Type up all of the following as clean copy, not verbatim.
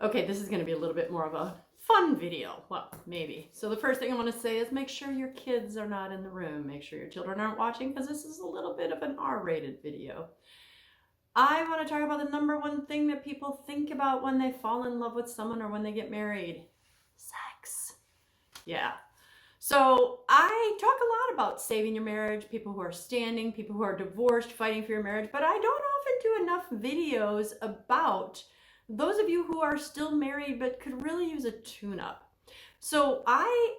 Okay, this is going to be a little bit more of a fun video. Well, maybe. So the first thing I want to say is make sure your kids are not in the room. Make sure your children aren't watching because this is a little bit of an R-rated video. I want to talk about the number one thing that people think about when they fall in love with someone or when they get married. Sex. Yeah. So I talk a lot about saving your marriage, people who are standing, people who are divorced, fighting for your marriage, but I don't often do enough videos about those of you who are still married but could really use a tune-up. So I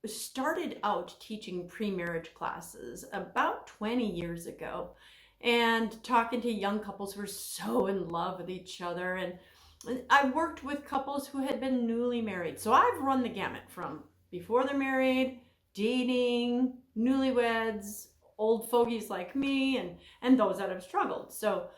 started out teaching pre-marriage classes about 20 years ago and talking to young couples who were so in love with each other. And I worked with couples who had been newly married. So I've run the gamut from before they're married, dating, newlyweds, old fogies like me, and those that have struggled. So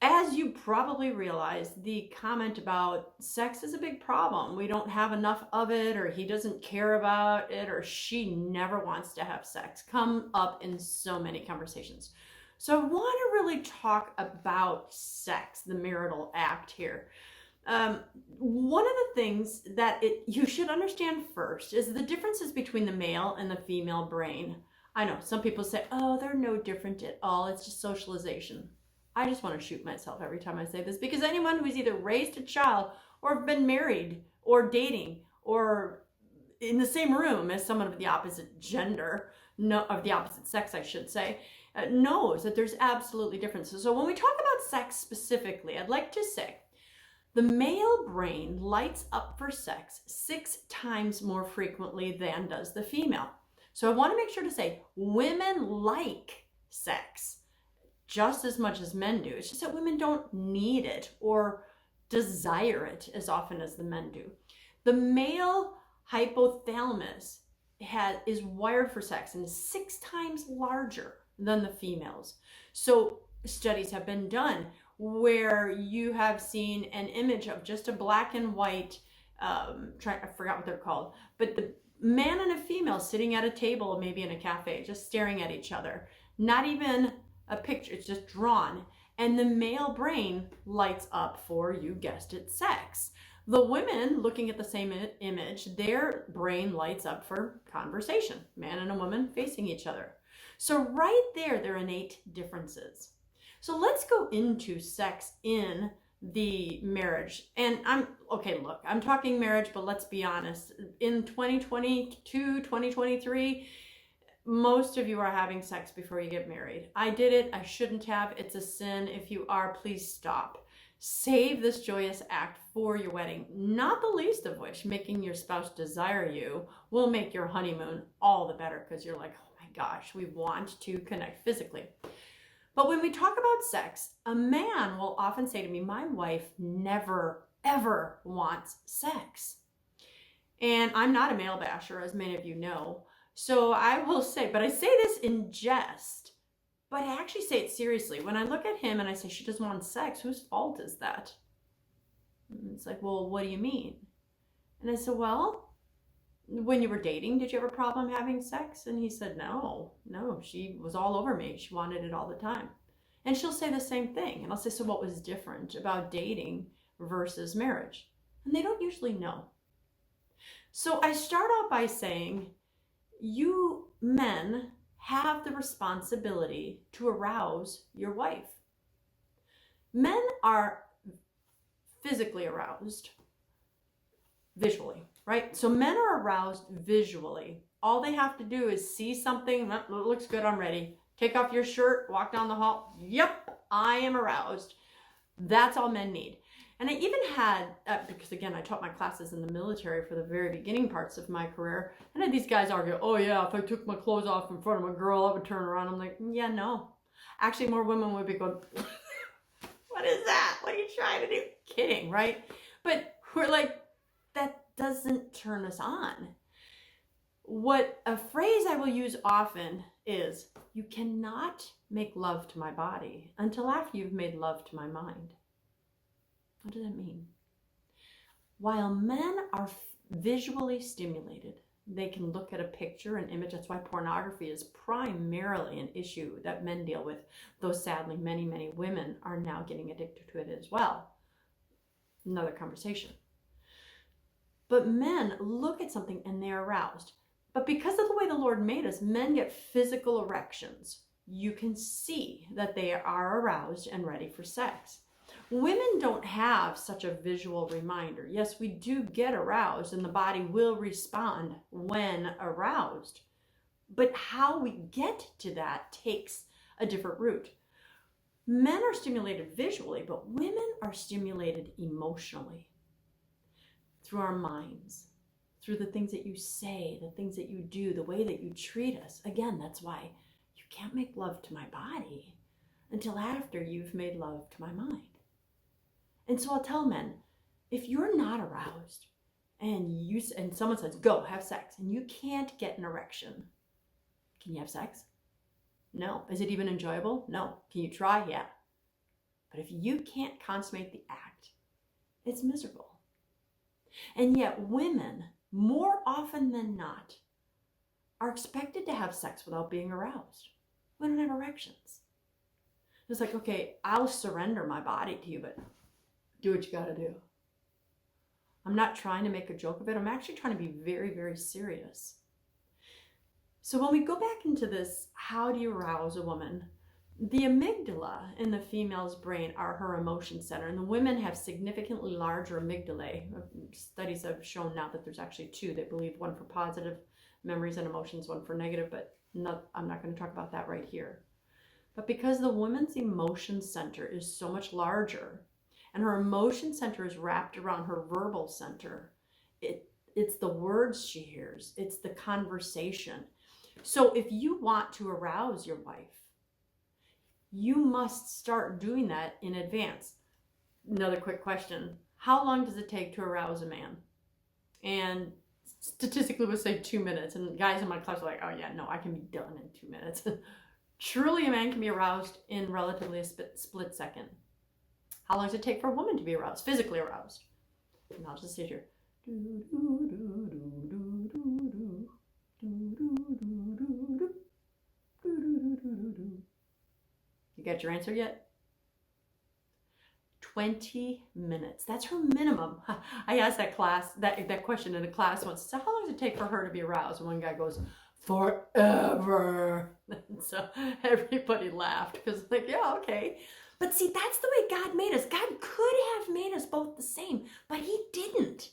as you probably realize, the comment about sex is a big problem. We don't have enough of it, or he doesn't care about it, or she never wants to have sex come up in so many conversations. So I want to really talk about sex, the marital act here. One of the things that you should understand first is the differences between the male and the female brain. I know some people say, oh, they're no different at all. It's just socialization. I just want to shoot myself every time I say this, because anyone who's either raised a child or been married or dating or in the same room as someone of the opposite gender, no, of the opposite sex, I should say, knows that there's absolutely differences. So when we talk about sex specifically, I'd like to say the male brain lights up for sex 6 times more frequently than does the female. So I want to make sure to say women like sex just as much as men do. It's just that women don't need it or desire it as often as the men do. The male hypothalamus is wired for sex and is 6 times larger than the females. So studies have been done where you have seen an image of just a black and white, I forgot what they're called, but the man and a female sitting at a table, maybe in a cafe, just staring at each other. Not even a picture, it's just drawn. And the male brain lights up for, you guessed it, sex. The women looking at the same image, their brain lights up for conversation, man and a woman facing each other. So right there are innate differences. So let's go into sex in the marriage. And I'm talking marriage, but let's be honest. In 2022, 2023, most of you are having sex before you get married. I did it. I shouldn't have. It's a sin. If you are, please stop. Save this joyous act for your wedding, not the least of which making your spouse desire you will make your honeymoon all the better, because you're like, oh my gosh, we want to connect physically. But when we talk about sex, a man will often say to me, my wife never, ever wants sex. And I'm not a male basher, as many of you know. So I will say, but I say this in jest, but I actually say it seriously. When I look at him and I say, she doesn't want sex, whose fault is that? And it's like, well, what do you mean? And I said, well, when you were dating, did you have a problem having sex? And he said, no, she was all over me. She wanted it all the time. And she'll say the same thing. And I'll say, so what was different about dating versus marriage? And they don't usually know. So I start out by saying, you men have the responsibility to arouse your wife. Men are physically aroused visually, right? So men are aroused visually. All they have to do is see something, that looks good, I'm ready. Take off your shirt, walk down the hall. Yep, I am aroused. That's all men need. And I even had, because again, I taught my classes in the military for the very beginning parts of my career, and I had these guys argue, oh yeah, if I took my clothes off in front of a girl, I would turn around. I'm like, yeah, no. Actually, more women would be going, what is that? What are you trying to do? Kidding, right? But we're like, that doesn't turn us on. What a phrase I will use often is, you cannot make love to my body until after you've made love to my mind. What does that mean? While men are visually stimulated, they can look at a picture, an image. That's why pornography is primarily an issue that men deal with, though sadly many, many women are now getting addicted to it as well. Another conversation. But men look at something and they're aroused. But because of the way the Lord made us, men get physical erections. You can see that they are aroused and ready for sex. Women don't have such a visual reminder. Yes, we do get aroused and the body will respond when aroused. But how we get to that takes a different route. Men are stimulated visually, but women are stimulated emotionally through our minds, through the things that you say, the things that you do, the way that you treat us. Again, that's why you can't make love to my body until after you've made love to my mind. And so I'll tell men, if you're not aroused and someone says, go have sex, and you can't get an erection, can you have sex? No. Is it even enjoyable? No. Can you try? Yeah. But if you can't consummate the act, it's miserable. And yet women, more often than not, are expected to have sex without being aroused. We don't have erections. It's like, okay, I'll surrender my body to you, but do what you gotta do. I'm not trying to make a joke of it. I'm actually trying to be very, very serious. So when we go back into this, how do you arouse a woman? The amygdala in the female's brain are her emotion center, and the women have significantly larger amygdalae. Studies have shown now that there's actually two. They believe one for positive memories and emotions, one for negative, but I'm not going to talk about that right here. But because the woman's emotion center is so much larger, and her emotion center is wrapped around her verbal center, it's the words she hears, it's the conversation. So if you want to arouse your wife, you must start doing that in advance. Another quick question. How long does it take to arouse a man? And statistically we'll say 2 minutes. And guys in my class are like, oh yeah, no, I can be done in 2 minutes. Truly a man can be aroused in relatively a split second. How long does it take for a woman to be aroused, physically aroused? And I'll just sit here. You got your answer yet? 20 minutes. That's her minimum. I asked that question in a class once. So how long does it take for her to be aroused? And one guy goes, forever. So everybody laughed because like, yeah, okay. But see, that's the way God made us. God could have made us both the same, but he didn't.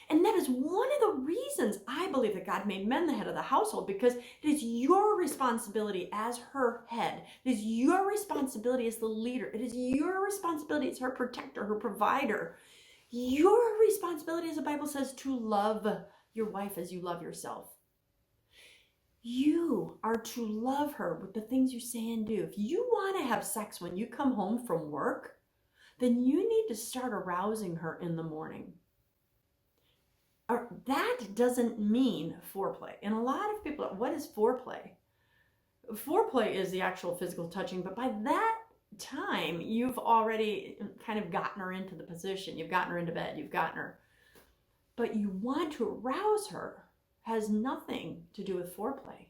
And that is one of the reasons I believe that God made men the head of the household, because it is your responsibility as her head. It is your responsibility as the leader. It is your responsibility as her protector, her provider. Your responsibility, as the Bible says, to love your wife as you love yourself. You are to love her with the things you say and do. If you want to have sex when you come home from work, then you need to start arousing her in the morning. That doesn't mean foreplay. And a lot of people, what is foreplay? Foreplay is the actual physical touching, but by that time, you've already kind of gotten her into the position. You've gotten her into bed. You've gotten her. But you want to arouse her has nothing to do with foreplay.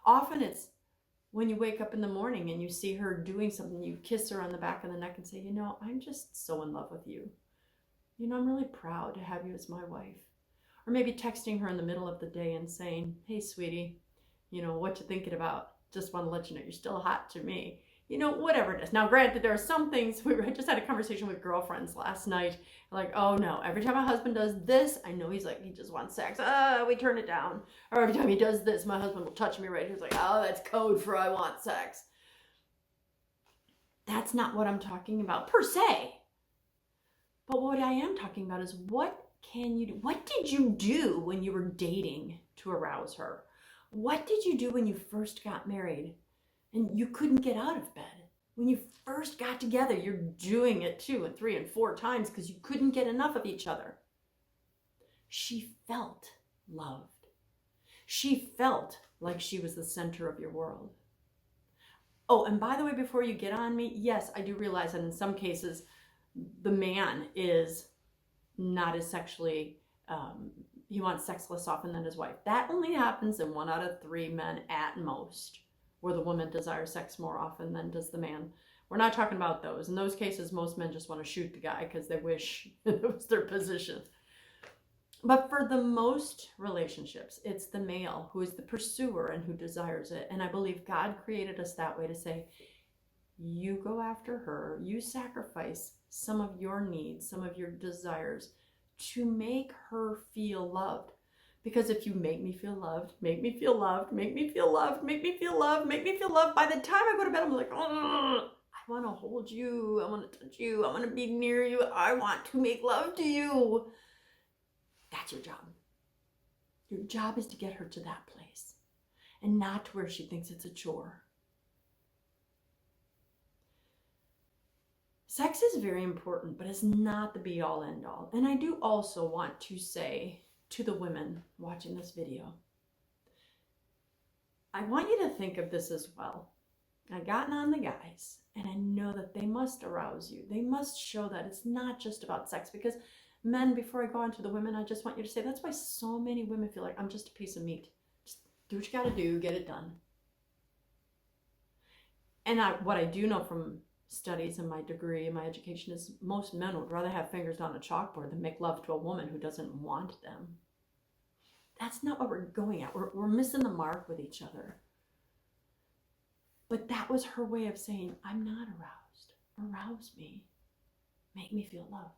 Often it's when you wake up in the morning and you see her doing something, you kiss her on the back of the neck and say, you know, I'm just so in love with you. You know, I'm really proud to have you as my wife. Or maybe texting her in the middle of the day and saying, hey, sweetie, you know, what you thinking about? Just want to let you know you're still hot to me. You know, whatever it is. Now, granted, there are some things, I just had a conversation with girlfriends last night. Like, oh no, every time my husband does this, I know he's like, he just wants sex. We turn it down. Or every time he does this, my husband will touch me right here. He's like, oh, that's code for I want sex. That's not what I'm talking about per se. But what I am talking about is what can you do? What did you do when you were dating to arouse her? What did you do when you first got married and you couldn't get out of bed? When you first got together, you're doing it 2 and 3 and 4 times because you couldn't get enough of each other. She felt loved. She felt like she was the center of your world. Oh, and by the way, before you get on me, yes, I do realize that in some cases, the man is not as sexually, he wants sex less often than his wife. That only happens in 1 out of 3 men at most, where the woman desires sex more often than does the man. We're not talking about those. In those cases, most men just want to shoot the guy because they wish it was their position. But for the most relationships, it's the male who is the pursuer and who desires it. And I believe God created us that way to say, you go after her, you sacrifice some of your needs, some of your desires to make her feel loved. Because if you make me feel loved, make me feel loved, make me feel loved, make me feel loved, make me feel loved, by the time I go to bed, I'm like, oh, I want to hold you, I want to touch you, I want to be near you, I want to make love to you. That's your job. Your job is to get her to that place and not to where she thinks it's a chore. Sex is very important, but it's not the be all end all. And I do also want to say to the women watching this video, I want you to think of this as well. I've gotten on the guys, and I know that they must arouse you. They must show that it's not just about sex, because men, before I go on to the women, I just want you to say that's why so many women feel like I'm just a piece of meat. Just do what you got to do, get it done. And what I do know from studies and my degree and my education is most men would rather have fingers on a chalkboard than make love to a woman who doesn't want them. That's not what we're going at. We're missing the mark with each other. But that was her way of saying, I'm not aroused. Arouse me. Make me feel loved.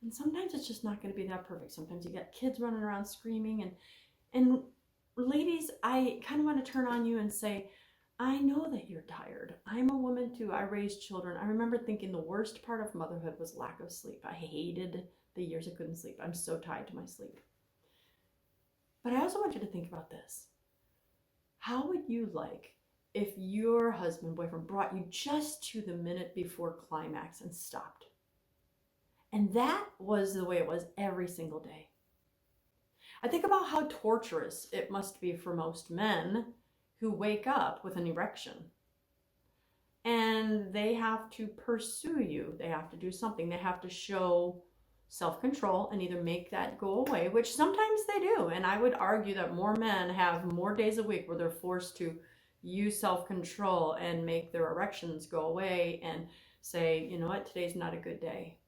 And sometimes it's just not going to be that perfect. Sometimes you got kids running around screaming. And ladies, I kind of want to turn on you and say, I know that you're tired. I'm a woman too. I raised children. I remember thinking the worst part of motherhood was lack of sleep. I hated the years I couldn't sleep. I'm so tied to my sleep. But I also want you to think about this. How would you like if your husband, boyfriend brought you just to the minute before climax and stopped? And that was the way it was every single day. I think about how torturous it must be for most men who wake up with an erection. And they have to pursue you. They have to do something. They have to show self-control and either make that go away, which sometimes they do. And I would argue that more men have more days a week where they're forced to use self-control and make their erections go away and say, you know what, today's not a good day.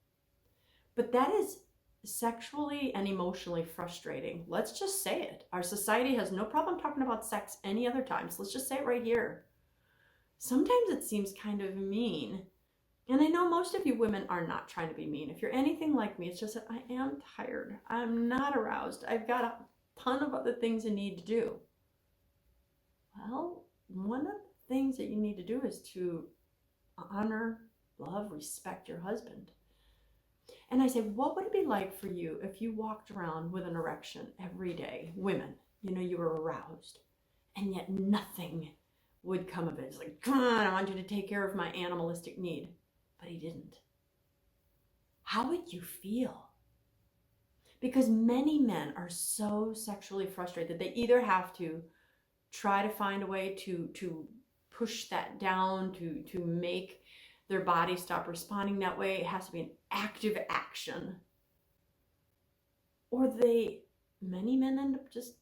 But that is sexually and emotionally frustrating. Let's just say it. Our society has no problem talking about sex any other time. So let's just say it right here. Sometimes it seems kind of mean. And I know most of you women are not trying to be mean. If you're anything like me, it's just that I am tired. I'm not aroused. I've got a ton of other things I need to do. Well, one of the things that you need to do is to honor, love, respect your husband. And I say, what would it be like for you if you walked around with an erection every day? Women, you know, you were aroused, and yet nothing would come of it. It's like, come on, I want you to take care of my animalistic need. But he didn't. How would you feel? Because many men are so sexually frustrated, they either have to try to find a way to push that down, to make their body stop responding that way. It has to be an active action. Or many men end up just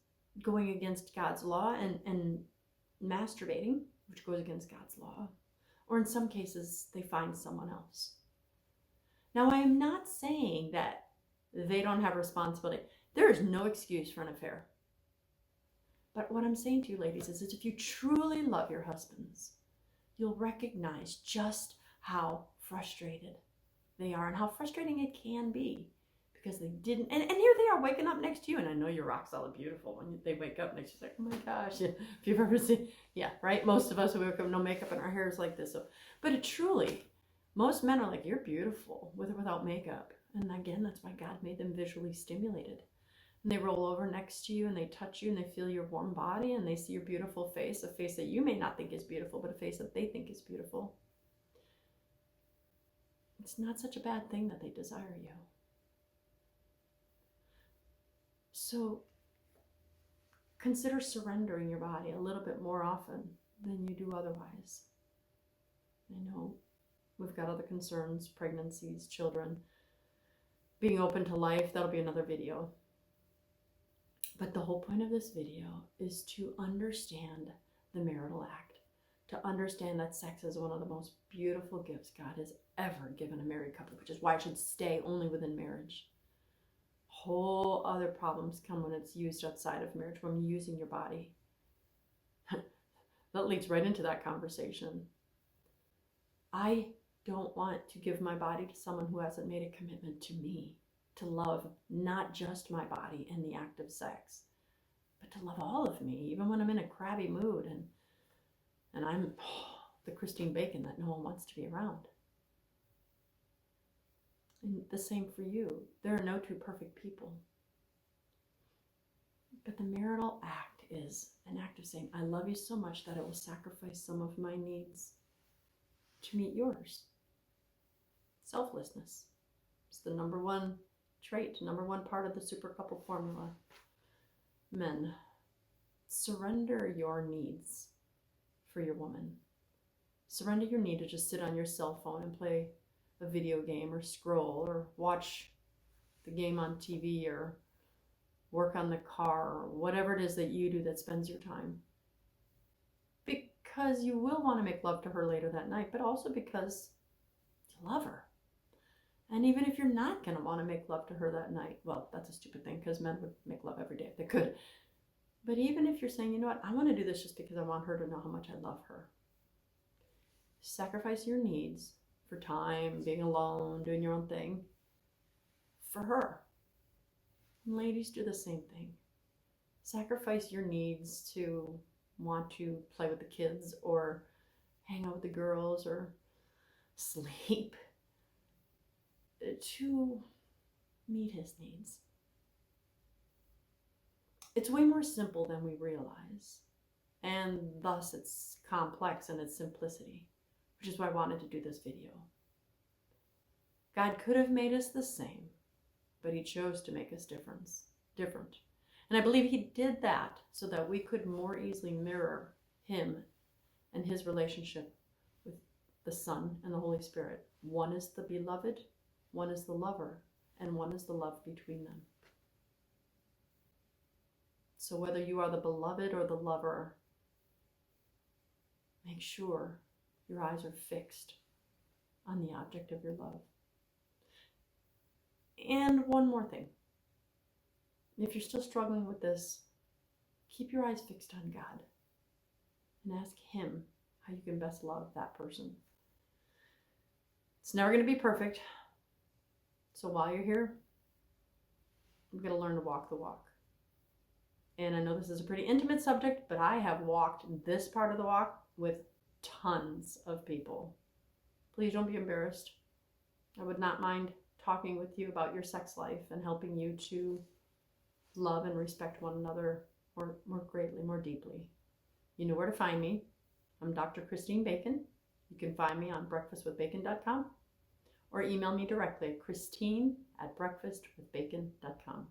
going against God's law and masturbating, which goes against God's law. Or in some cases, they find someone else. Now, I am not saying that they don't have responsibility. There is no excuse for an affair. But what I'm saying to you, ladies, is that if you truly love your husbands, you'll recognize just how frustrated they are and how frustrating it can be because they didn't. And here they are waking up next to you. And I know you're rock solid beautiful when they wake up next to you. It's like, oh my gosh, if you've ever seen, yeah, right? Most of us, we wake up with no makeup and our hair is like this. So, but it truly, most men are like, you're beautiful with or without makeup. And again, that's why God made them visually stimulated. And they roll over next to you and they touch you and they feel your warm body and they see your beautiful face, a face that you may not think is beautiful, but a face that they think is beautiful. It's not such a bad thing that they desire you. So consider surrendering your body a little bit more often than you do otherwise. I know we've got other concerns, pregnancies, children, being open to life. That'll be another video. But the whole point of this video is to understand the marital act, to understand that sex is one of the most beautiful gifts God has ever given a married couple, which is why it should stay only within marriage. Whole other problems come when it's used outside of marriage, when you're using your body. That leads right into that conversation. I don't want to give my body to someone who hasn't made a commitment to me, to love not just my body in the act of sex, but to love all of me, even when I'm in a crabby mood and I'm the Christine Bacon that no one wants to be around. And the same for you. There are no two perfect people. But the marital act is an act of saying, I love you so much that I will sacrifice some of my needs to meet yours. Selflessness. It's the number one trait, number one part of the super couple formula. Men, surrender your needs for your woman. Surrender your need to just sit on your cell phone and play a video game or scroll or watch the game on TV or work on the car or whatever it is that you do that spends your time. Because you will want to make love to her later that night, but also because you love her. And even if you're not going to want to make love to her that night, well, that's a stupid thing because men would make love every day if they could. But even if you're saying, you know what, I want to do this just because I want her to know how much I love her. Sacrifice your needs for time, being alone, doing your own thing for her. And ladies, do the same thing. Sacrifice your needs to want to play with the kids or hang out with the girls or sleep to meet his needs. It's way more simple than we realize, and thus it's complex in its simplicity, which is why I wanted to do this video. God could have made us the same, but he chose to make us different. And I believe he did that so that we could more easily mirror him and his relationship with the Son and the Holy Spirit. One is the beloved, one is the lover, and one is the love between them. So whether you are the beloved or the lover, make sure your eyes are fixed on the object of your love. And one more thing. If you're still struggling with this, keep your eyes fixed on God and ask him how you can best love that person. It's never going to be perfect. So while you're here, you're going to learn to walk the walk. And I know this is a pretty intimate subject, but I have walked this part of the walk with tons of people. Please don't be embarrassed. I would not mind talking with you about your sex life and helping you to love and respect one another more greatly, more deeply. You know where to find me. I'm Dr. Christine Bacon. You can find me on breakfastwithbacon.com or email me directly at christine@breakfastwithbacon.com.